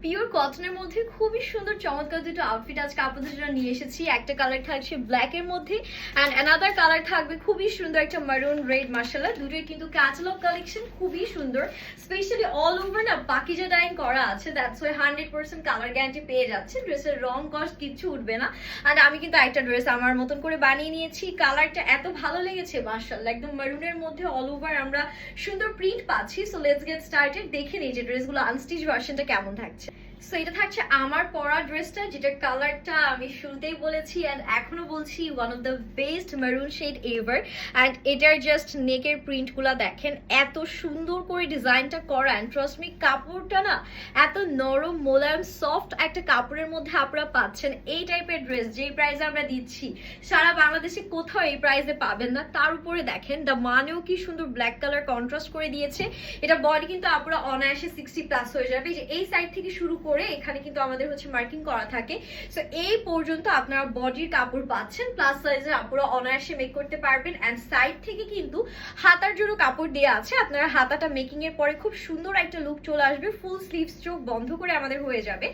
Pure কটনের মধ্যে খুবই সুন্দর চমৎকার দুটো আউটফিট আজকে আপনাদের জন্য নিয়ে এসেছি। একটা কালার থাকছে ব্ল্যাক এর মধ্যে এন্ড অ্যানাদার কালার থাকবে খুবই সুন্দর একটা মারুন রেড। মাশাআল্লাহ দুটোই কিন্তু ক্যাটালগ কালেকশন, খুবই সুন্দর। স্পেশালি অল ওভার না পাকিজা ডাইং করা আছে, দ্যাটস ওয়াই 100% কালার গ্যারান্টি পেয়ে যাচ্ছে। ড্রেসের রং কস্ট কিচ্ছু উঠবে না। আর আমি কিন্তু একটা ড্রেস আমার মতন করে বানিয়ে নিয়েছি। কালারটা এত ভালো লেগেছে মাশাআল্লাহ, একদম মারুনের মধ্যে অল ওভার আমরা সুন্দর প্রিন্ট পাচ্ছি। So let's get started. দেখে নিই যে ড্রেসগুলো আনস্টিচ ভার্সনটা কেমন থাকছে। সো এটা থাকছে আমার পরা ড্রেসটা, যেটার কালারটা আমি শুরুতেই বলেছি এন্ড এখনো বলছি one of the best maroon shade ever. And এটার জাস্ট নেকের প্রিন্টগুলো দেখেন, এত সুন্দর করে ডিজাইনটা করা। এন্ড ট্রাস্ট মি, কাপড়টা না এত নরম মোলায়েম সফট একটা কাপড়ের মধ্যে আপনারা পাচ্ছেন। এই টাইপের ড্রেস যেই প্রাইসে আমরা দিচ্ছি সারা বাংলাদেশে কোথাও এই প্রাইসে পাবেন না। তার উপরে দেখেন দা মানেও কি সুন্দর ব্ল্যাক কালার কন্ট্রাস্ট করে দিয়েছে। এটা বডি কিন্তু আপনারা অনায়াসে 60+ হয়ে যাবে। যে এই সাইড থেকে শুরু করে এখানে কিন্তু আমাদের হচ্ছে মার্কিং করা থাকে। সো এই পর্যন্ত আপনারা বডির কাপড় পাচ্ছেন, প্লাস সাইজের আপনারা অনায়াসে মেক করতে পারবেন। এন্ড সাইড থেকে কিন্তু হাতার জন্য কাপড় দেওয়া আছে, আপনারা হাতাটা মেকিং এর পরে খুব সুন্দর একটা লুক চলে আসবে। ফুল স্লিভস চোখ বন্ধ করে আমাদের হয়ে যাবে।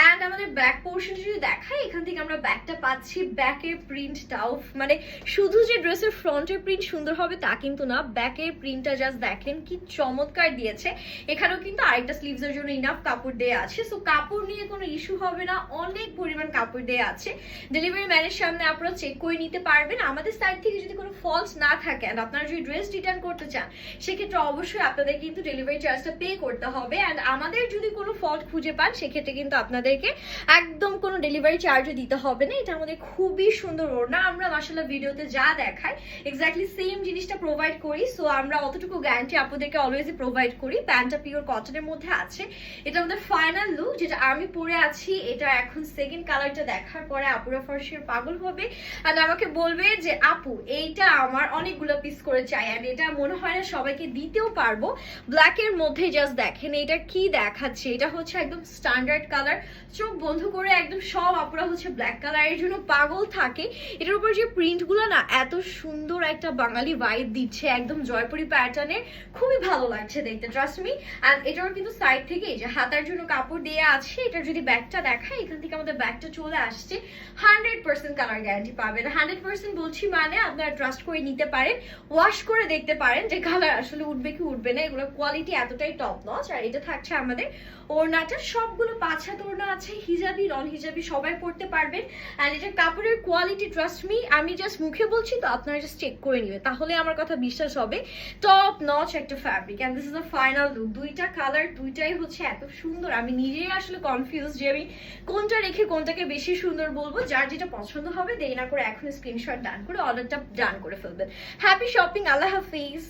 এন্ড আমাদের ব্যাক পোর্শন যদি দেখাই, এখান থেকে আমরা ব্যাকটা পাচ্ছি। ব্যাকের প্রিন্টটাও মানে শুধু যে ড্রেসের ফ্রন্টের প্রিন্ট সুন্দর হবে তা কিন্তু না, ব্যাকের প্রিন্টটা জাস্ট দেখেন কি চমৎকার দিয়েছে। এখানেও কিন্তু আরেকটা স্লিভসের জন্য ইনাফ কাপড় দেওয়া আছে। সো কাপড় নিয়ে কোনো ইস্যু হবে না, অনেক পরিমাণ কাপড় দেওয়া আছে। ডেলিভারি ম্যানের সামনে আপনারা চেক করে নিতে পারবেন। আমাদের সাইড থেকে যদি কোনো ফল্ট না থাকে এন্ড আপনারা যদি ড্রেস রিটার্ন করতে চান, সেক্ষেত্রে অবশ্যই আপনাদের কিন্তু ডেলিভারি চার্জটা পে করতে হবে। এন্ড আমাদের যদি কোনো ফল্ট খুঁজে পান, সেক্ষেত্রে কিন্তু আপনাদেরকে একদম কোনো ডেলিভারি চার্জও দিতে হবে না। এটা আমাদের খুবই সুন্দর ওড়না, আমরা মাশাআল্লাহ ভিডিওতে যা দেখাই এক্স্যাক্টলি সেম জিনিসটা প্রোভাইড করি। সো আমরা অতটুকু গ্যারান্টি আপনাদেরকে অলওয়েজই প্রোভাইড করি। প্যান্টটা পিওর কটনের মধ্যে আছে। এটা আমাদের ফাইনাল লুক, যেটা আমি পরে আছি। এটা এখন সেকেন্ড কালারটা দেখার পরে আপুরা ফার্স্টের পাগল হবে আর আমাকে বলবে যে আপু এইটা আমার অনেকগুলো পিস করে চাই। আর এটা মনে হয় না সবাইকে দিতেও পারবো। ব্ল্যাক এর মধ্যে জাস্ট দেখেন এটা কি দেখাচ্ছে। এটা হচ্ছে একদম স্ট্যান্ডার্ড কালার, চোখ বন্ধ করে একদম সব আপুরা হচ্ছে ব্ল্যাক কালারের জন্য পাগল থাকে। এটার উপর যে প্রিন্টগুলো না এত সুন্দর একটা বাঙালি ভাইব দিচ্ছে, একদম জয়পুরি প্যাটার্নের, খুবই ভালো লাগছে দেখতে, ট্রাস্ট মি। আর এটাও কিন্তু সাইড থেকে এই যে হাতার জন্য কাপড় দেওয়া আছে। এটার যদি ব্যাগটা দেখায়, এখান থেকে আমাদের ব্যাগটা চলে আসছে। 100% কালার গ্যারান্টি পাবেন। 100% বলছি মানে আপনারা ট্রাস্ট করে নিতে পারেন, ওয়াশ করে দেখতে পারেন যে কালার আসলে উঠবে কি উঠবে না। এগুলোর কোয়ালিটি এতটাই টপ নচ। আর এটা থাকছে আমাদের ওড়নাটা, সবগুলো 5 হাত ওড়না আছে, হিজাবি নন হিজাবি সবাই পড়তে পারবেন। আর এটা কাপড়ের কোয়ালিটি ট্রাস্ট মি, আমি জাস্ট মুখে বলছি তো, আপনারা জাস্ট চেক করে নিবে, তাহলে আমার কথা বিশ্বাস হবে। টপ নচ একটা fabric. And this is the final look. দুইটা কালার দুইটাই হচ্ছে এত সুন্দর, আমি নিজেই আসলে কনফিউজ যে আমি কোনটা রেখে কোনটাকে বেশি সুন্দর বলবো। যার যেটা পছন্দ হবে দেরি না করে এখন স্ক্রিনশট ডান করে অর্ডারটা ডান করে ফেলবেন। হ্যাপি শপিং, আল্লাহ হাফিজ।